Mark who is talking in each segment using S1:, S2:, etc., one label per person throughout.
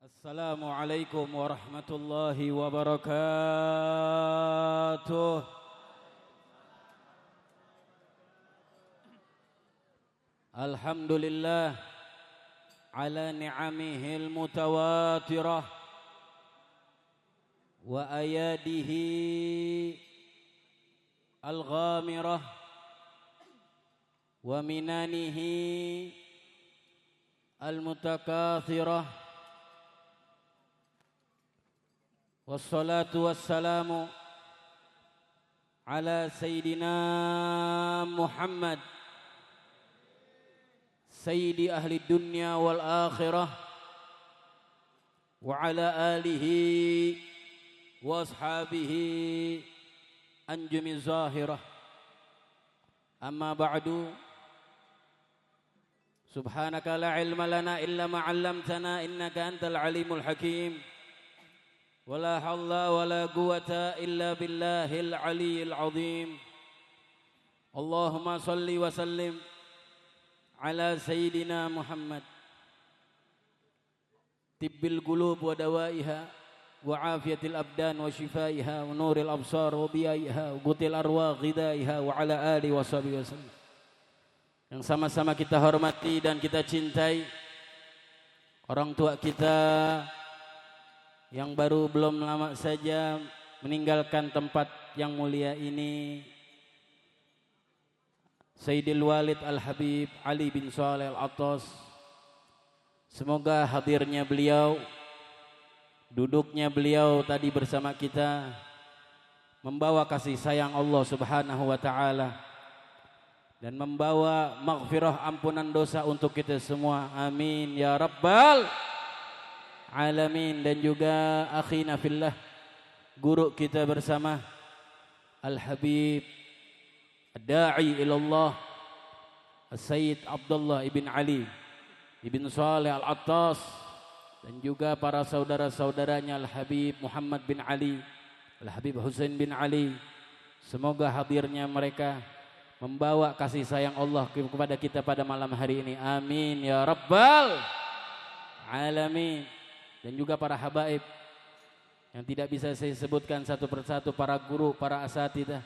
S1: Assalamualaikum warahmatullahi wabarakatuh. Alhamdulillah ala ni'amihil mutawatirah wa ayadihi al-ghamirah wa minanihi al-mutakathirah. Wassalatu wassalamu ala Sayyidina Muhammad Sayyidi ahli dunya wal akhirah wa ala alihi wa ashabihi anjumi zahirah. Amma ba'du, subhanaka la ilma lana illa ma 'allamtana innaka antal alimul hakim. ولا حول ولا قوة إلا بالله العلي العظيم. اللهم صل وسلم على سيدنا محمد طب القلوب ودوائها وعافية الأبدان وشفائها ونور الأبصار وبيائها وقوت الأرواح غذائها وعلى آله وصحبه وسلم. Yang sama-sama kita hormati dan kita cintai orang tua kita yang baru belum lama saja meninggalkan tempat yang mulia ini, Sayyidil Walid Al-Habib Ali bin Shalih Al-Attas. Semoga hadirnya beliau, duduknya beliau tadi bersama kita membawa kasih sayang Allah Subhanahu wa taala dan membawa maghfirah ampunan dosa untuk kita semua. Amin ya rabbal alamin. Dan juga akhina fillah, guru kita bersama Al-Habib Ad-Da'i ilallah Sayyid Abdullah ibn Ali ibn Shalih Al-Attas, dan juga para saudara-saudaranya Al-Habib Muhammad bin Ali, Al-Habib Husain bin Ali. Semoga hadirnya mereka membawa kasih sayang Allah kepada kita pada malam hari ini. Amin ya rabbal alamin. Dan juga para habaib yang tidak bisa saya sebutkan satu persatu, para guru, para asatidzah,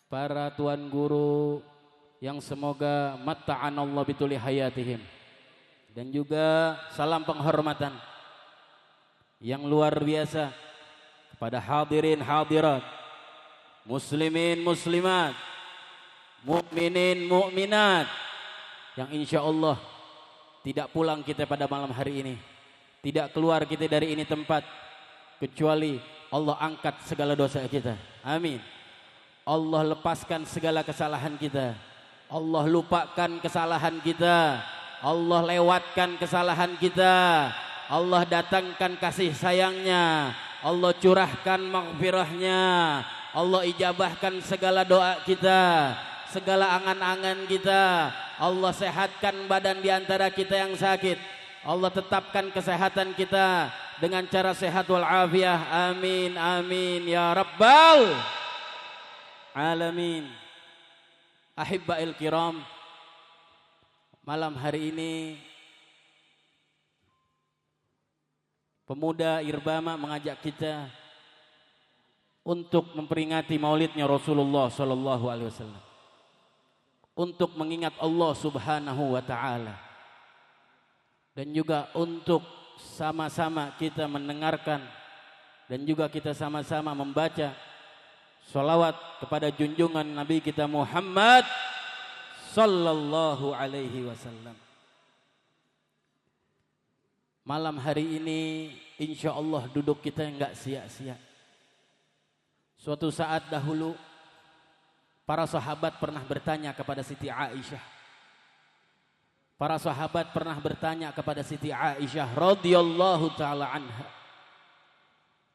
S1: para tuan guru yang semoga matta'anallahu bituli hayatihim. Dan juga salam penghormatan yang luar biasa kepada hadirin hadirat, muslimin muslimat, mukminin mukminat yang insya Allah tidak pulang kita pada malam hari ini, tidak keluar kita dari ini tempat kecuali Allah angkat segala dosa kita. Amin. Allah lepaskan segala kesalahan kita. Allah lupakan kesalahan kita. Allah lewatkan kesalahan kita. Allah datangkan kasih sayangnya. Allah curahkan maghfirahnya. Allah ijabahkan segala doa kita, segala angan-angan kita. Allah sehatkan badan di antara kita yang sakit. Allah tetapkan kesehatan kita dengan cara sehat wal afiyah. Amin amin ya rabbal alamin. Ahibba'il kiram, malam hari ini pemuda Irbama mengajak kita untuk memperingati maulidnya Rasulullah sallallahu alaihi wasallam, untuk mengingat Allah Subhanahu wa taala, dan juga untuk sama-sama kita mendengarkan dan juga kita sama-sama membaca sholawat kepada junjungan Nabi kita Muhammad sallallahu alaihi wasallam. Malam hari ini insya Allah duduk kita enggak sia-sia. Suatu saat dahulu para sahabat pernah bertanya kepada Siti Aisyah. Para sahabat pernah bertanya kepada Siti Aisyah radhiyallahu taala anha.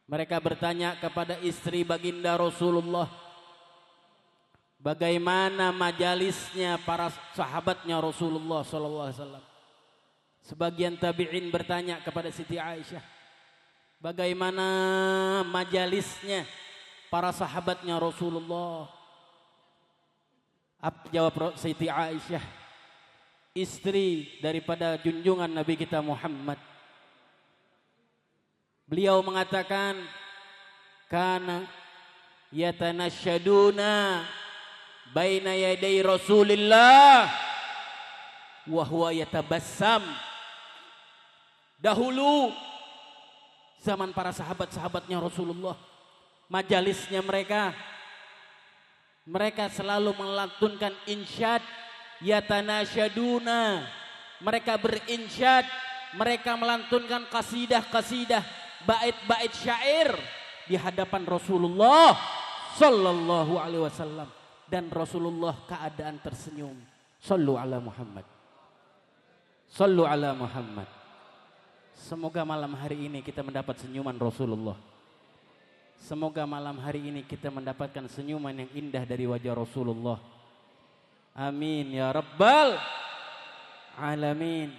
S1: Mereka bertanya kepada istri baginda Rasulullah, bagaimana majalisnya para sahabatnya Rasulullah sallallahu alaihi wasallam. Sebagian tabi'in bertanya kepada Siti Aisyah, bagaimana majalisnya para sahabatnya Rasulullah. Apa jawab Siti Aisyah, istri daripada junjungan Nabi kita Muhammad? Beliau mengatakan, kana yatanasyaduna baina yaday Rasulillah wa huwa yatabassam. Dahulu zaman para sahabat-sahabatnya Rasulullah, majalisnya mereka selalu melantunkan insyad, yatanasyaduna, mereka berinsyad, mereka melantunkan kasidah-kasidah, bait-bait syair di hadapan Rasulullah sallallahu alaihi wasallam, dan Rasulullah keadaan tersenyum. Sallu ala Muhammad. Sallu ala Muhammad. Semoga malam hari ini kita mendapat senyuman Rasulullah. Semoga malam hari ini kita mendapatkan senyuman yang indah dari wajah Rasulullah. Amin ya rabbal alamin.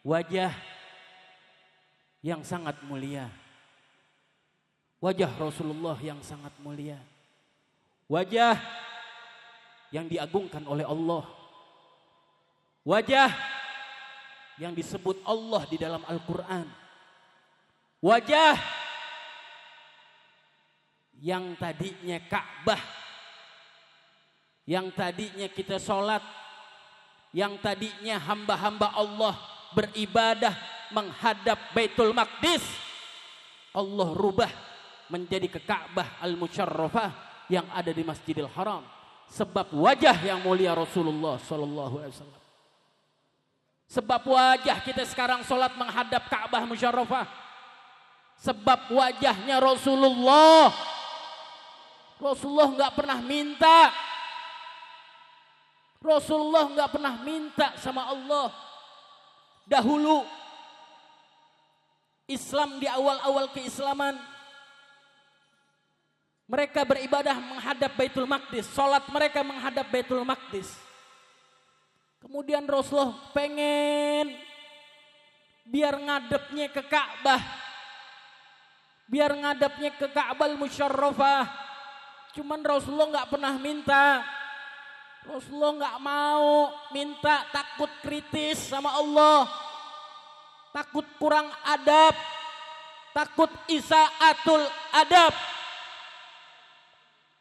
S1: Wajah yang sangat mulia. Wajah Rasulullah yang sangat mulia. Wajah yang diagungkan oleh Allah. Wajah yang disebut Allah di dalam Al-Quran. Wajah yang tadinya Ka'bah, yang tadinya kita sholat, yang tadinya hamba-hamba Allah beribadah menghadap Baitul Maqdis, Allah rubah menjadi ke Ka'bah Al-Musyarrafah yang ada di Masjidil Haram, sebab wajah yang mulia Rasulullah sallallahu alaihi wasallam. Sebab wajah kita sekarang sholat menghadap Ka'bah Musyarrafah, sebab wajahnya Rasulullah. Rasulullah nggak pernah minta. Rasulullah nggak pernah minta sama Allah. Dahulu Islam, di awal-awal keislaman, mereka beribadah menghadap Baitul Maqdis, sholat mereka menghadap Baitul Maqdis. Kemudian Rasulullah pengen biar ngadepnya ke Ka'bah, biar ngadepnya ke Ka'bah Musyarrafah. Cuman Rasulullah nggak pernah minta. Rasulullah nggak mau minta, takut kritis sama Allah, takut kurang adab, takut isa'atul adab.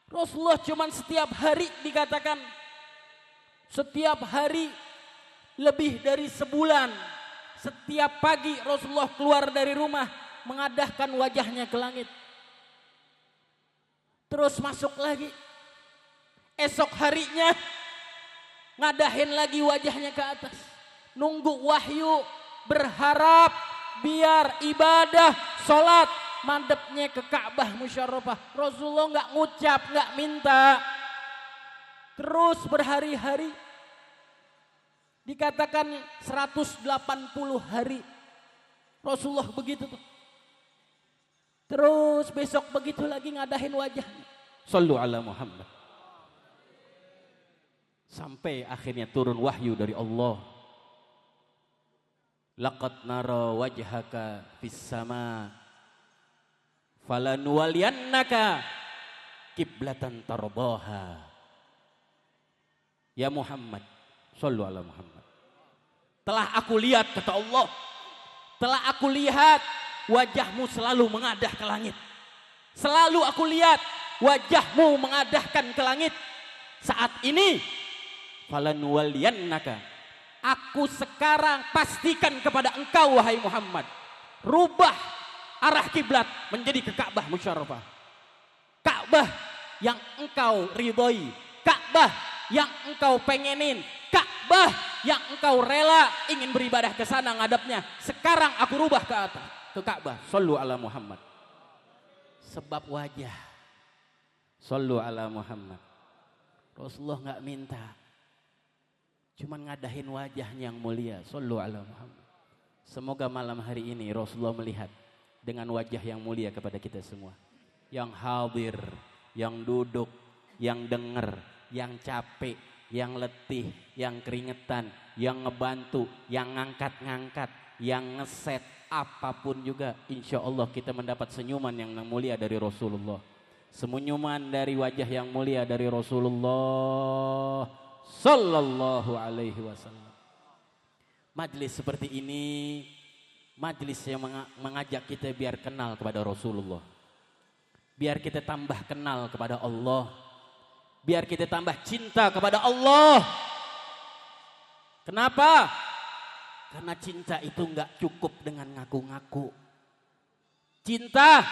S1: Rasulullah cuman setiap hari dikatakan, setiap hari lebih dari sebulan, setiap pagi Rasulullah keluar dari rumah mengadahkan wajahnya ke langit. Terus masuk lagi. Esok harinya ngadahin lagi wajahnya ke atas. Nunggu wahyu, berharap biar ibadah, sholat, madepnya ke Ka'bah Musyarrafah. Rasulullah nggak ngucap, nggak minta. Terus berhari-hari, dikatakan 180 hari Rasulullah begitu tuh. Terus besok begitu lagi ngadahin wajahnya. Sallu ala Muhammad. Sampai akhirnya turun wahyu dari Allah. Laqad nara wajhaka fis sama falanuwaliyannaka kiblatan tardaha. Ya Muhammad, sallu ala Muhammad. Telah aku lihat, kata Allah, telah aku lihat wajahmu selalu mengadah ke langit. Selalu aku lihat wajahmu mengadahkan ke langit. Saat ini falanuwaliyannaka, aku sekarang pastikan kepada engkau wahai Muhammad, rubah arah kiblat menjadi ke Ka'bah Musyarrafah. Ka'bah yang engkau ridhoi, Ka'bah yang engkau pengenin, Ka'bah yang engkau rela ingin beribadah ke sana ngadapnya. Sekarang aku rubah ke atas, ke Ka'bah. Sallu ala Muhammad. Sebab wajah. Sallu ala Muhammad. Rasulullah nggak minta, cuman ngadahin wajahnya yang mulia. Sallu ala Muhammad. Semoga malam hari ini Rasulullah melihat dengan wajah yang mulia kepada kita semua. Yang hadir, yang duduk, yang dengar, yang capek, yang letih, yang keringetan, yang ngebantu, yang ngangkat-ngangkat, yang ngeset, apapun juga, insya Allah kita mendapat senyuman yang mulia dari Rasulullah. Senyuman dari wajah yang mulia dari Rasulullah sallallahu alaihi wasallam. Majlis seperti ini Majelis yang mengajak kita biar kenal kepada Rasulullah. Biar kita tambah kenal kepada Allah. Biar kita tambah cinta kepada Allah. Kenapa? Karena cinta itu enggak cukup dengan ngaku-ngaku. Cinta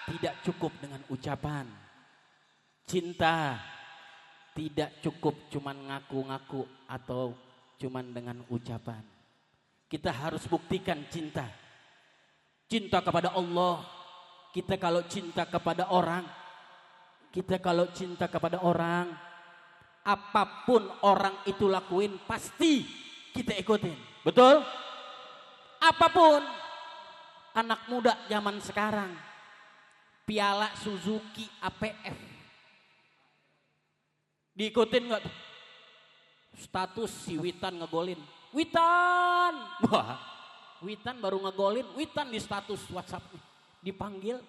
S1: tidak cukup dengan ucapan. Cinta tidak cukup cuman ngaku-ngaku atau cuman dengan ucapan. Kita harus buktikan cinta. Cinta kepada Allah. Kita kalau cinta kepada orang. Kita kalau cinta kepada orang. Apapun orang itu lakuin pasti kita ikutin. Betul? Apapun. Anak muda zaman sekarang. Piala Suzuki APF. Diikutin gak tuh? Status si Witan ngegolin. Witan, wah, Witan baru ngegolin, Witan di status WhatsApp dipanggil,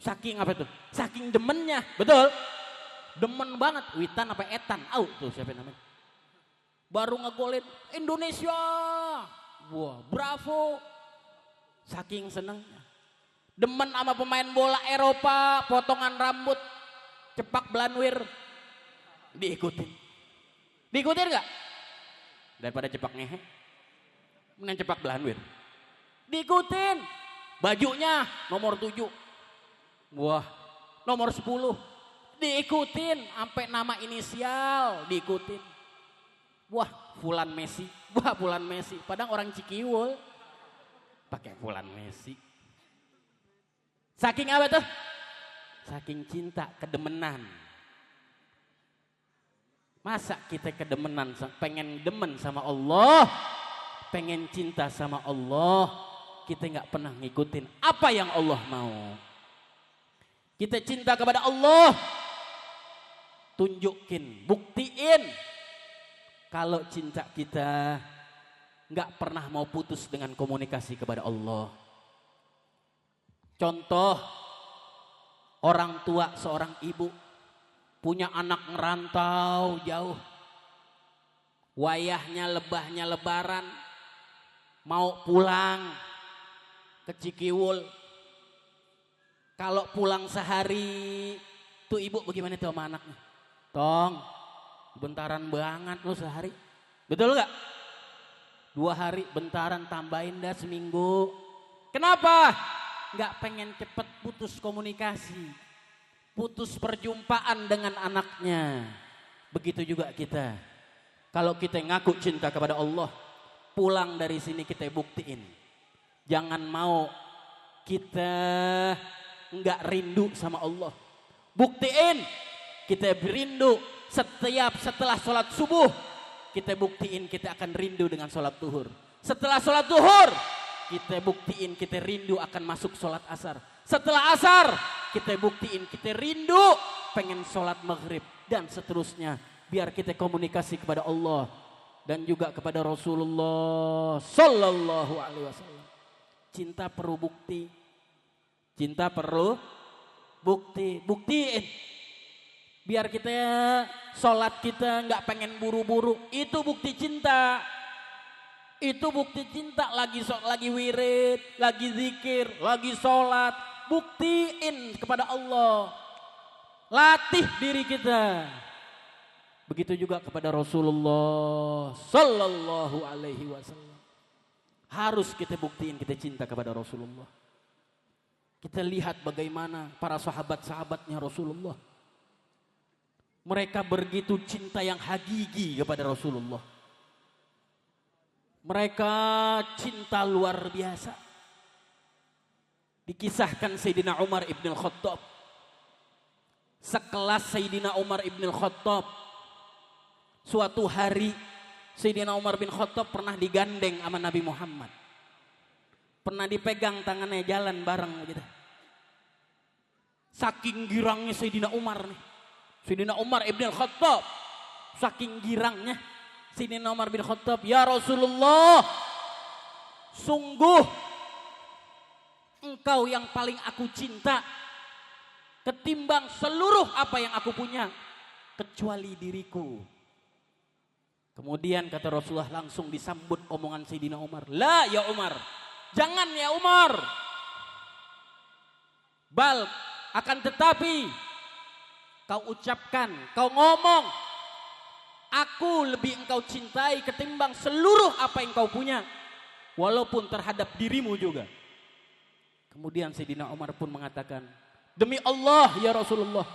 S1: saking apa itu? Saking demennya, betul? Demen banget, Witan apa Etan? Tuh siapa namanya? Baru ngegolin Indonesia, wah, bravo, saking senengnya. Demen sama pemain bola Eropa, potongan rambut, cepak belanwir, diikutin gak? Daripada cepak ngehe, mending cepak belanwir. Diikutin. Bajunya nomor 7. Wah, nomor 10. Diikutin. Sampai nama inisial diikutin. Wah, Fulan Messi. Wah, Fulan Messi. Padahal orang Cikiwul. Pakai Fulan Messi. Saking apa tuh? Saking cinta, kedemenan. Masa kita kedemenan, pengen demen sama Allah, pengen cinta sama Allah, kita nggak pernah ngikutin apa yang Allah mau. Kita cinta kepada Allah, tunjukin, buktiin kalau cinta kita nggak pernah mau putus dengan komunikasi kepada Allah. Contoh, orang tua seorang ibu punya anak ngerantau jauh. Wayahnya lebahnya lebaran. Mau pulang ke Cikiwul. Kalau pulang sehari. Tuh ibu bagaimana tuh sama anaknya? Tong, bentaran banget lo sehari. Betul gak? 2 hari bentaran, tambahin dah seminggu. Kenapa? Gak pengen cepet putus komunikasi. Putus perjumpaan dengan anaknya. Begitu juga kita. Kalau kita ngaku cinta kepada Allah, pulang dari sini kita buktiin. Jangan mau kita enggak rindu sama Allah. Buktiin kita rindu setelah sholat subuh. Kita buktiin kita akan rindu dengan sholat zuhur. Setelah sholat zuhur, kita buktiin kita rindu akan masuk sholat asar. Setelah asar, kita buktiin kita rindu pengen sholat maghrib dan seterusnya. Biar kita komunikasi kepada Allah dan juga kepada Rasulullah Sallallahu Alaihi Wasallam. Cinta perlu bukti. Cinta perlu bukti. Buktiin. Biar kita sholat kita nggak pengen buru-buru. Itu bukti cinta. Itu bukti cinta. Lagi wirid, lagi zikir, lagi sholat. Buktiin kepada Allah. Latih diri kita. Begitu juga kepada Rasulullah Sallallahu Alaihi Wasallam. Harus kita buktiin kita cinta kepada Rasulullah. Kita lihat bagaimana para sahabat-sahabatnya Rasulullah. Mereka begitu cinta yang hakiki kepada Rasulullah. Mereka cinta luar biasa. Dikisahkan Sayyidina Umar ibn al-Khattab. Sekelas Sayyidina Umar ibn al-Khattab. Suatu hari Sayyidina Umar bin Khattab pernah digandeng sama Nabi Muhammad. Pernah dipegang tangannya jalan bareng gitu. Saking girangnya Sayyidina Umar nih. Sayyidina Umar ibn al-Khattab. Saking girangnya Sayyidina Umar bin Khattab. Ya Rasulullah. Sungguh engkau yang paling aku cinta ketimbang seluruh apa yang aku punya kecuali diriku. Kemudian kata Rasulullah langsung disambut omongan Sayyidina Umar. La ya Umar, Jangan ya Umar. Bal, akan tetapi kau ucapkan, kau ngomong, aku lebih engkau cintai ketimbang seluruh apa yang kau punya, walaupun terhadap dirimu juga. Kemudian Sayyidina Umar pun mengatakan, demi Allah ya Rasulullah,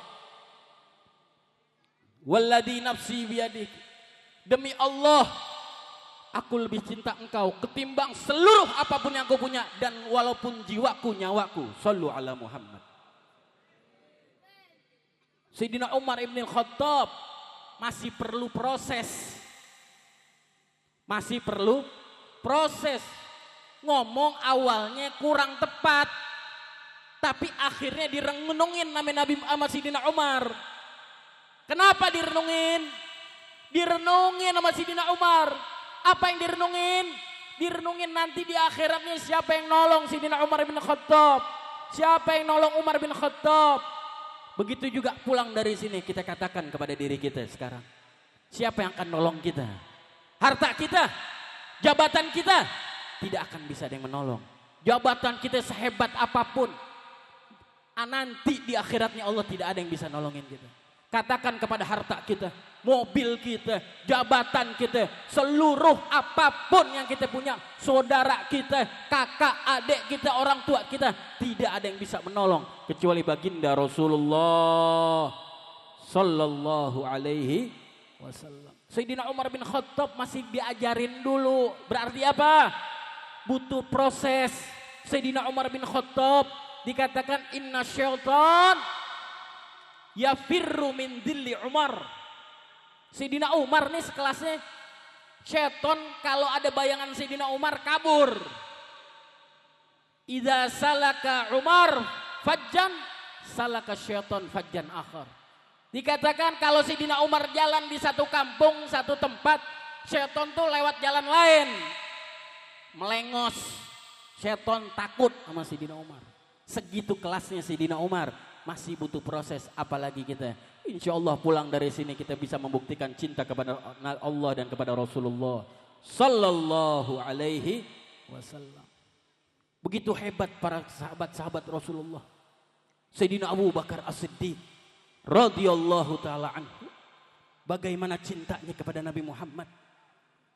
S1: walladzi nafsi biyadik, demi Allah aku lebih cinta engkau ketimbang seluruh apapun yang aku punya, dan walaupun jiwaku, nyawaku. Shallu ala Muhammad. Sayyidina Umar ibn Khattab masih perlu proses. Masih perlu proses. Ngomong awalnya kurang tepat, tapi akhirnya direnungin nama Nabi Muhammad Sayyidina Umar. Kenapa direnungin? Direnungin sama Sayyidina Umar. Apa yang direnungin? Direnungin nanti di akhiratnya siapa yang nolong Sayyidina Umar bin Khattab. Siapa yang nolong Umar bin Khattab. Begitu juga pulang dari sini kita katakan kepada diri kita sekarang. Siapa yang akan nolong kita? Harta kita, jabatan kita tidak akan bisa ada yang menolong. Jabatan kita sehebat apapun, nanti di akhiratnya Allah tidak ada yang bisa nolongin kita. Katakan kepada harta kita, mobil kita, jabatan kita, seluruh apapun yang kita punya, saudara kita, kakak, adik kita, orang tua kita, tidak ada yang bisa menolong kecuali baginda Rasulullah sallallahu alaihi wasallam. Sayyidina Umar bin Khattab masih diajarin dulu. Berarti apa? Butuh proses. Sayyidina Umar bin Khattab dikatakan inna syaitan yafirru min dhilli Umar. Sayyidina Umar nih sekelasnya syaitan, kalau ada bayangan Sayyidina Umar kabur. Idza salaka Umar fajjan salaka syaitan fajjan akhar. Dikatakan kalau Sayyidina Umar jalan di satu kampung, satu tempat, syaitan tuh lewat jalan lain. Melengos. Syaitan takut sama Sayyidina Umar. Segitu kelasnya Sayyidina Umar. Masih butuh proses, apalagi kita. Insya Allah pulang dari sini kita bisa membuktikan cinta kepada Allah dan kepada Rasulullah sallallahu alaihi wasallam. Begitu hebat para sahabat-sahabat Rasulullah. Sayyidina Abu Bakar As-Siddiq radhiyallahu taala anhu, bagaimana cintanya kepada Nabi Muhammad.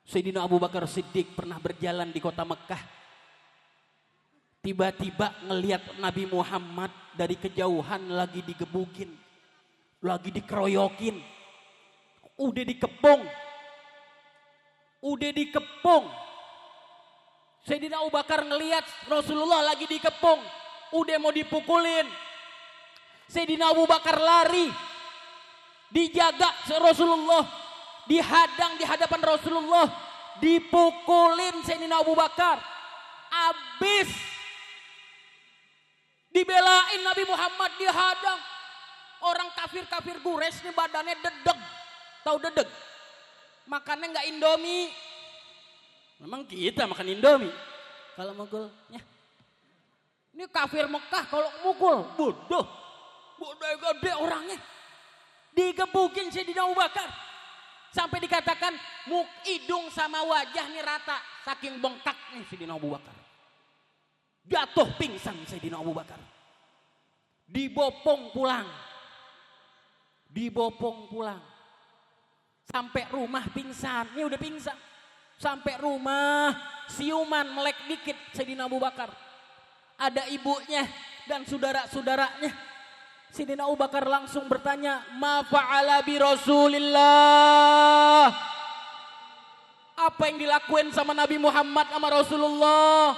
S1: Sayyidina Abu Bakar As-Siddiq pernah berjalan di kota Mekah. Tiba-tiba ngelihat Nabi Muhammad dari kejauhan lagi digebukin, lagi dikeroyokin, udah dikepung. Sayyidina Abu Bakar ngelihat Rasulullah lagi dikepung, udah mau dipukulin. Sayyidina Abu Bakar lari, dijaga Rasulullah, dihadang di hadapan Rasulullah, dipukulin Sayyidina Abu Bakar, abis. Dibelain Nabi Muhammad, dihadang. Orang kafir-kafir Quraisy nih badannya dedeg. Tahu dedeg? Makannya nggak Indomie. Memang kita makan Indomie. Kalau mukulnya. Ini kafir Mekah kalau mukul. Bodoh. Bodoh gede orangnya. Digebukin Sayyidina Abu Bakar. Sampai dikatakan hidung sama wajah nih rata. Saking bengkaknya Sayyidina Abu Bakar. Jatuh pingsan Sayyidina Abu Bakar. Dibopong pulang. Sampai rumah pingsan. Ini udah pingsan. Sampai rumah siuman melek dikit Sayyidina Abu Bakar. Ada ibunya dan saudara-saudaranya. Sayyidina Abu Bakar langsung bertanya, "Ma fa'ala bi Rasulillah?" Apa yang dilakuin sama Nabi Muhammad sama Rasulullah?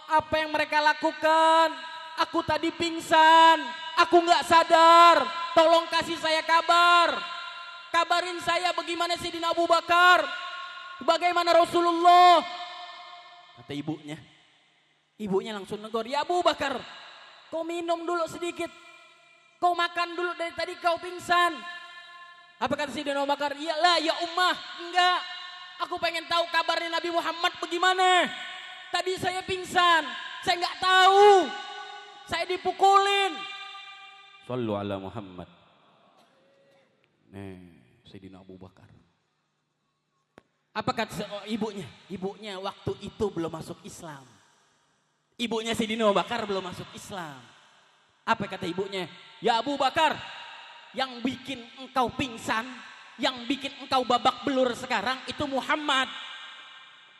S1: Apa yang mereka lakukan? Aku tadi pingsan, aku nggak sadar. Tolong kasih saya kabar. Kabarin saya bagaimana Sayyidina Abu Bakar, bagaimana Rasulullah. Kata ibunya. Ibunya langsung negor, "Ya Abu Bakar, kau minum dulu sedikit. Kau makan dulu, dari tadi kau pingsan." Apa kata Sayyidina Abu Bakar? "Iyalah ya Ummah, enggak. Aku pengen tahu kabarnya Nabi Muhammad bagaimana. Tadi saya pingsan, saya nggak tahu, saya dipukulin." Shallu ala Muhammad. Sayyidina Abu Bakar. Apa kata ibunya? Ibunya waktu itu belum masuk Islam. Ibunya Sayyidina Abu Bakar belum masuk Islam. Apa kata ibunya? Ya Abu Bakar, yang bikin engkau pingsan, yang bikin engkau babak belur sekarang itu Muhammad.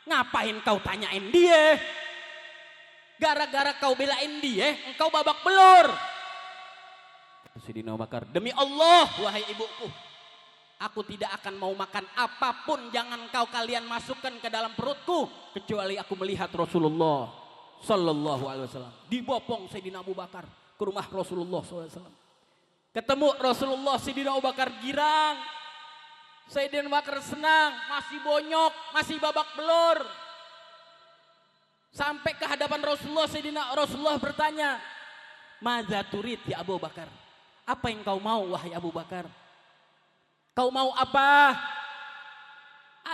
S1: Ngapain kau tanyain dia? Gara-gara kau belain dia, engkau babak belur. Sayyidina Abu Bakar, demi Allah wahai ibuku, aku tidak akan mau makan apapun, jangan kalian masukkan ke dalam perutku kecuali aku melihat Rasulullah sallallahu alaihi wasallam. Dibopong Sayyidina Abu Bakar ke rumah Rasulullah sallallahu alaihi wasallam. Ketemu Rasulullah, Sayyidina Abu Bakar girang. Sayyidina Abu Bakar senang, masih bonyok, masih babak belur. Sampai ke hadapan Rasulullah, Rasulullah bertanya, "Madza turid ya Abu Bakar?" Apa yang kau mau wahai Abu Bakar? Kau mau apa?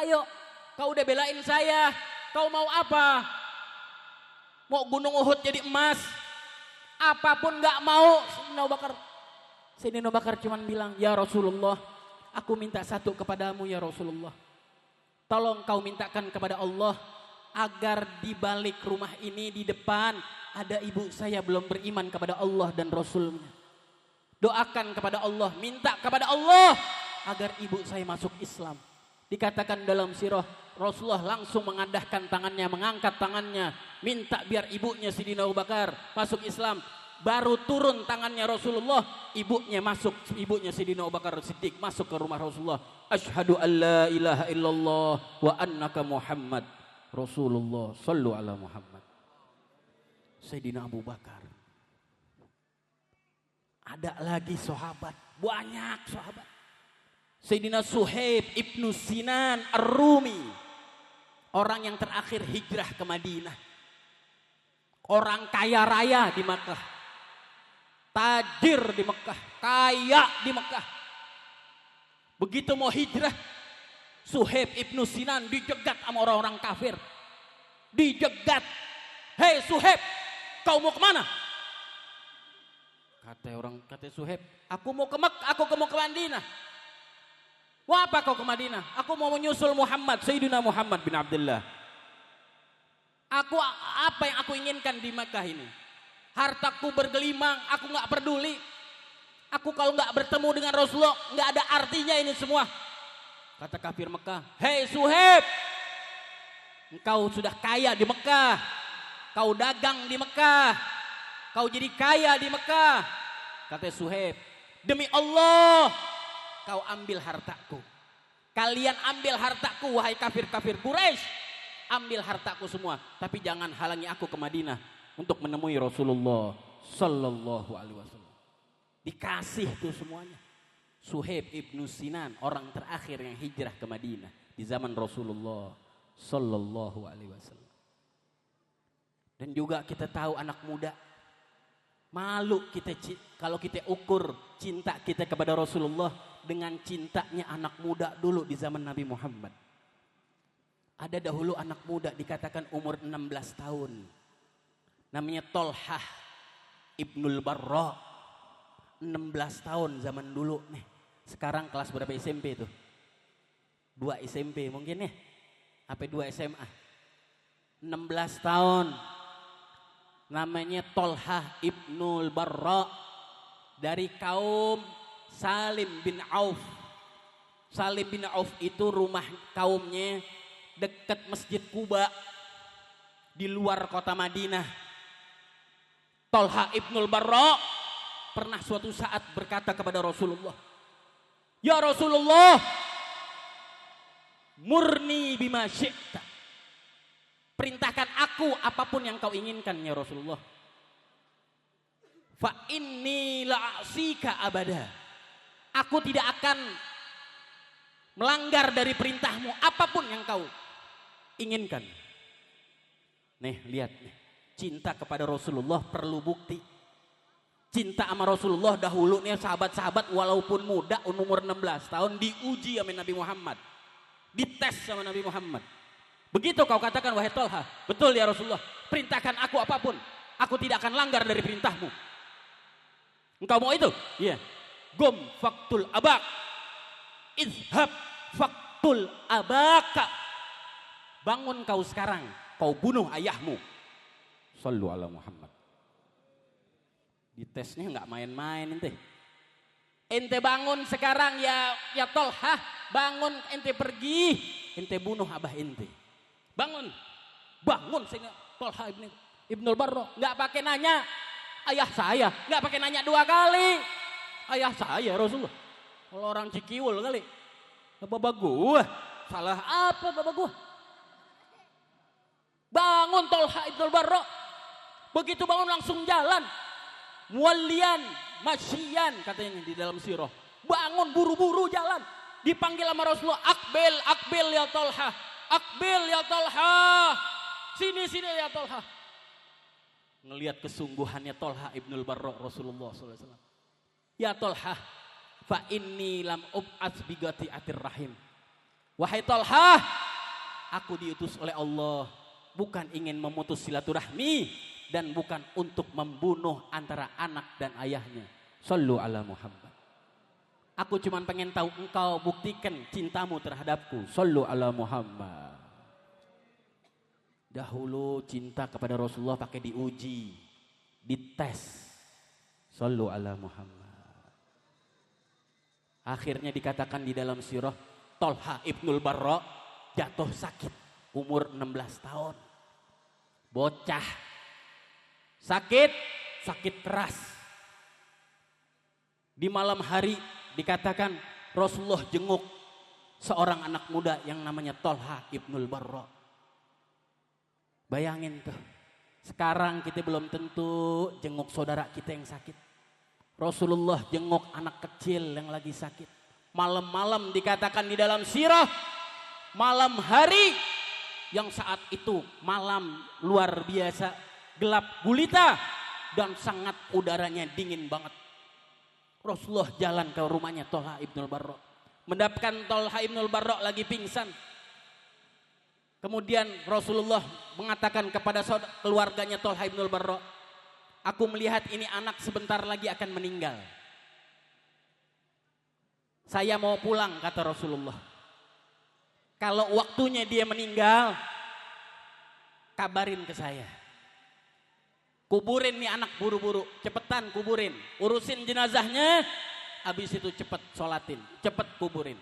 S1: Ayo, kau udah belain saya. Kau mau apa? Mau gunung Uhud jadi emas? Apapun gak mau. Sayyidina Abu Bakar cuman bilang, ya Rasulullah, aku minta satu kepadamu ya Rasulullah. Tolong kau mintakan kepada Allah agar di balik rumah ini di depan ada ibu saya belum beriman kepada Allah dan Rasulnya. Doakan kepada Allah, minta kepada Allah agar ibu saya masuk Islam. Dikatakan dalam sirah, Rasulullah langsung mengandahkan tangannya, mengangkat tangannya, minta biar ibunya Sayyidina Abu Bakar masuk Islam. Baru turun tangannya Rasulullah, ibunya Sayyidina Abu Bakar Siddiq masuk ke rumah Rasulullah. Asyhadu an la ilaha illallah wa annaka Muhammad Rasulullah, sallu ala Muhammad. Sayyidina Abu Bakar. Ada lagi sahabat, banyak sahabat. Sayyidina Suhaib ibnu Sinan Ar-Rumi, orang yang terakhir hijrah ke Madinah. Orang kaya raya di Makkah, tajir di Makkah, kaya di Makkah. Begitu mau hijrah, Suhaib ibnu Sinan dijegat sama orang-orang kafir. Dijegat. Hei Suhaib, kau mau kemana? Kata Suhaib, aku mau ke Madinah. Wah, apa kau ke Madinah? Aku mau menyusul Muhammad, Sayyidina Muhammad bin Abdullah. Apa yang aku inginkan di Makkah ini? Hartaku bergelimang, aku nggak peduli. Aku kalau nggak bertemu dengan Rasulullah, nggak ada artinya ini semua. Kata kafir Mekah, hei Suhaib, engkau sudah kaya di Mekah, kau dagang di Mekah, kau jadi kaya di Mekah. Kata Suhaib, demi Allah, kau ambil hartaku. Kalian ambil hartaku, wahai kafir-kafir Quraisy. Ambil hartaku semua, tapi jangan halangi aku ke Madinah untuk menemui Rasulullah sallallahu alaihi wasallam. Dikasih tuh semuanya. Suhaib ibnu Sinan, orang terakhir yang hijrah ke Madinah di zaman Rasulullah sallallahu alaihi wasallam. Dan juga kita tahu anak muda malu kita kalau kita ukur cinta kita kepada Rasulullah dengan cintanya anak muda dulu di zaman Nabi Muhammad. Ada dahulu anak muda dikatakan umur 16 tahun. Namanya Tolhah Ibnul Barra. 16 tahun zaman dulu nih. Sekarang kelas berapa SMP tuh? 2 SMP mungkin ya? Apa 2 SMA? 16 tahun. Namanya Tolhah Ibnul Barra. Dari kaum Salim bin Auf. Salim bin Auf itu rumah kaumnya dekat Masjid Kuba di luar kota Madinah. Tolhah Ibnul Barra pernah suatu saat berkata kepada Rasulullah, ya Rasulullah, murni bima syi'ta. Perintahkan aku apapun yang kau inginkan ya Rasulullah. Fa inni la'asika abada. Aku tidak akan melanggar dari perintahmu apapun yang kau inginkan. Nih lihat nih, cinta kepada Rasulullah perlu bukti. Cinta sama Rasulullah dahulu nih sahabat-sahabat walaupun muda umur 16 tahun diuji sama Nabi Muhammad. Dites sama Nabi Muhammad. Begitu kau katakan wahai Tolhah, betul ya Rasulullah, perintahkan aku apapun, aku tidak akan langgar dari perintahmu. Engkau mau itu? Iya. Gum faktul abak. Izhab faktul abaka. Bangun kau sekarang, kau bunuh ayahmu. Shallu ala Muhammad. Di tesnya nggak main-main ente. Ente bangun sekarang ya Tolhah, bangun ente pergi, ente bunuh abah ente. Bangun sehingga Tolhah ibnul Barro nggak pakai nanya ayah saya, nggak pakai nanya 2 kali. Ayah saya Rasulullah. Kalau orang Cikiwul kali. Bapak gua, salah apa bapak gua? Bangun Tolhah ibnul Barro. Begitu bangun langsung jalan. Muwallian, masyian katanya di dalam sirah. Bangun buru-buru jalan. Dipanggil sama Rasulullah, Akbil ya Tolhah. Akbil ya Tolhah. Sini ya Tolhah. Ngelihat kesungguhannya Tolhah ibnul Barro Rasulullah SAW. Ya Tolhah, fa inni lam ub'ats bigati atir rahim. Wahai Tolhah, aku diutus oleh Allah bukan ingin memutus silaturahmi dan bukan untuk membunuh antara anak dan ayahnya. Shallu ala Muhammad. Aku cuma pengen tahu engkau buktikan cintamu terhadapku. Shallu ala Muhammad. Dahulu cinta kepada Rasulullah pakai diuji, dites. Shallu ala Muhammad. Akhirnya dikatakan di dalam sirah, Tolhah ibnul Barro jatuh sakit umur 16 tahun. Bocah. Sakit keras. Di malam hari dikatakan Rasulullah jenguk seorang anak muda yang namanya Tolhah ibnul Barro. Bayangin tuh, sekarang kita belum tentu jenguk saudara kita yang sakit. Rasulullah jenguk anak kecil yang lagi sakit. Malam-malam dikatakan di dalam sirah, malam hari yang saat itu malam luar biasa, gelap gulita dan sangat udaranya dingin banget. Rasulullah jalan ke rumahnya Tolhah ibnul Barro. Mendapatkan Tolhah ibnul Barro lagi pingsan. Kemudian Rasulullah mengatakan kepada keluarganya Tolhah ibnul Barro, aku melihat ini anak sebentar lagi akan meninggal. Saya mau pulang, kata Rasulullah. Kalau waktunya dia meninggal, kabarin ke saya. Kuburin nih anak buru-buru, cepetan kuburin. Urusin jenazahnya, habis itu cepet sholatin, cepet kuburin.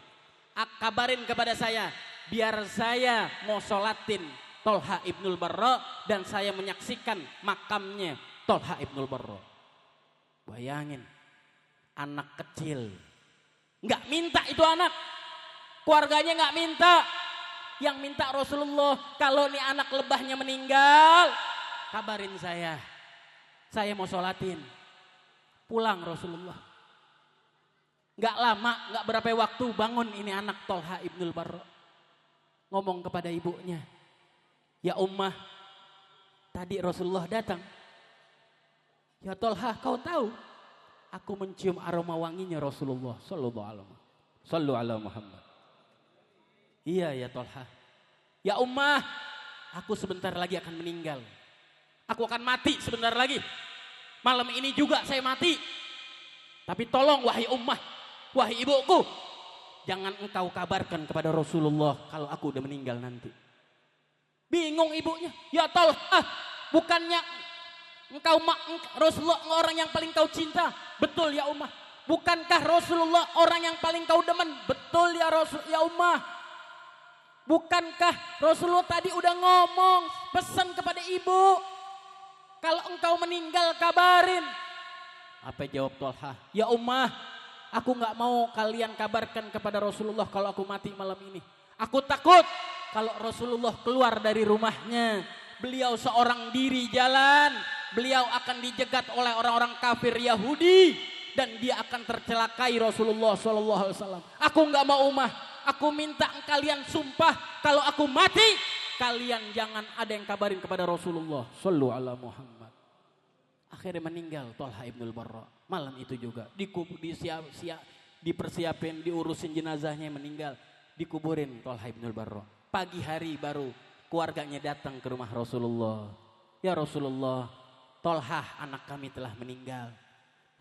S1: Kabarin kepada saya, biar saya mau sholatin Tolhah ibnul Barro dan saya menyaksikan makamnya Tolhah ibnul Barro. Bayangin, anak kecil. Nggak minta itu anak. Keluarganya nggak minta. Yang minta Rasulullah, kalau nih anak lebahnya meninggal, kabarin saya. Saya mau sholatin. Pulang Rasulullah. Nggak lama, nggak berapa waktu bangun ini anak Tolhah ibnul Barro. Ngomong kepada ibunya, ya Ummah, tadi Rasulullah datang. Ya Tolhah, kau tahu, aku mencium aroma wanginya Rasulullah Sallallahu alaihi Muhammad. Iya ya Tolhah. Ya Ummah, aku sebentar lagi akan meninggal. Aku akan mati sebentar lagi. Malam ini juga saya mati. Tapi tolong wahai Ummah, wahai ibuku, jangan engkau kabarkan kepada Rasulullah kalau aku udah meninggal nanti. Bingung ibunya. Ya Tolhah, bukannya Rasulullah orang yang paling kau cinta? Betul ya Ummah. Bukankah Rasulullah orang yang paling kau demen? Betul ya ya Ummah. Bukankah Rasulullah tadi udah ngomong, pesan kepada ibu, kalau engkau meninggal kabarin. Apa jawab Tolhah? Ya Ummah, aku gak mau kalian kabarkan kepada Rasulullah kalau aku mati malam ini. Aku takut kalau Rasulullah keluar dari rumahnya, beliau seorang diri jalan, beliau akan dijegat oleh orang-orang kafir Yahudi dan dia akan tercelakai Rasulullah SAW. Aku gak mau Ummah. Aku minta kalian sumpah kalau aku mati, kalian jangan ada yang kabarin kepada Rasulullah Sallallahu alaihi Muhammad. Akhirnya meninggal Tolhah ibnul Barro. Malam itu juga dipersiapin, diurusin jenazahnya, meninggal, dikuburin Tolhah ibnul Barro. Pagi hari baru keluarganya datang ke rumah Rasulullah. Ya Rasulullah, Tolhah anak kami telah meninggal.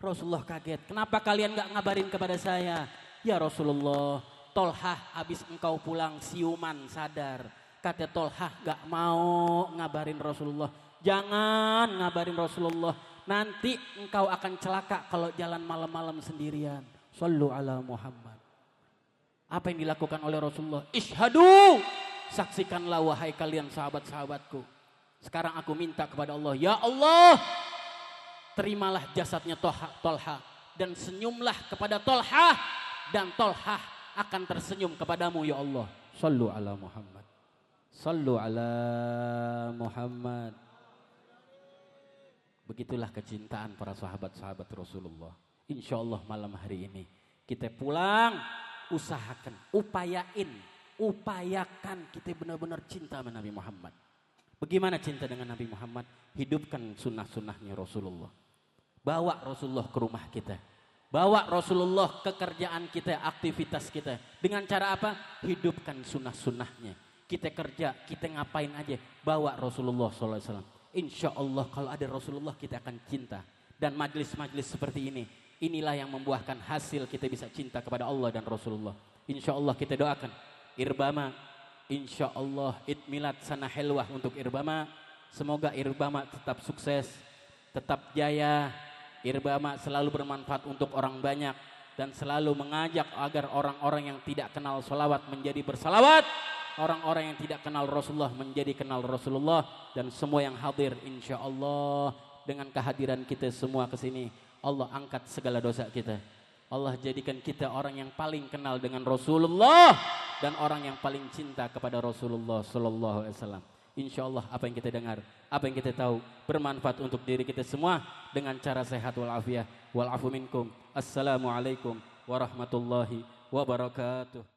S1: Rasulullah kaget, kenapa kalian gak ngabarin kepada saya? Ya Rasulullah, Tolhah habis engkau pulang siuman sadar. Kata Tolhah gak mau ngabarin Rasulullah. Jangan ngabarin Rasulullah. Nanti engkau akan celaka kalau jalan malam-malam sendirian. Sallu ala Muhammad. Apa yang dilakukan oleh Rasulullah? Ishadu. Saksikanlah wahai kalian sahabat-sahabatku. Sekarang aku minta kepada Allah. Ya Allah. Terimalah jasadnya Tolha. Dan senyumlah kepada Tolha. Dan Tolha akan tersenyum kepadamu ya Allah. Sallu ala Muhammad. Sallu ala Muhammad. Begitulah kecintaan para sahabat-sahabat Rasulullah. Insya Allah malam hari ini kita pulang, usahakan, upayakan kita benar-benar cinta sama Nabi Muhammad. Bagaimana cinta dengan Nabi Muhammad? Hidupkan sunnah-sunnahnya Rasulullah. Bawa Rasulullah ke rumah kita. Bawa Rasulullah ke kerjaan kita, aktivitas kita. Dengan cara apa? Hidupkan sunnah-sunnahnya. Kita kerja, kita ngapain aja. Bawa Rasulullah SAW. Insya Allah kalau ada Rasulullah kita akan cinta. Dan majlis-majlis seperti ini, inilah yang membuahkan hasil kita bisa cinta kepada Allah dan Rasulullah. Insya Allah kita doakan Irbama, insya Allah Id Milad Sana Helwah untuk Irbama. Semoga Irbama tetap sukses, tetap jaya. Irbama selalu bermanfaat untuk orang banyak. Dan selalu mengajak agar orang-orang yang tidak kenal salawat menjadi bersalawat. Orang-orang yang tidak kenal Rasulullah menjadi kenal Rasulullah. Dan semua yang hadir insya Allah dengan kehadiran kita semua ke sini, Allah angkat segala dosa kita. Allah jadikan kita orang yang paling kenal dengan Rasulullah dan orang yang paling cinta kepada Rasulullah sallallahu alaihi wasallam. Insya Allah apa yang kita dengar, apa yang kita tahu bermanfaat untuk diri kita semua dengan cara sehat walafiat. Wal afu minkum. Assalamualaikum warahmatullahi wabarakatuh.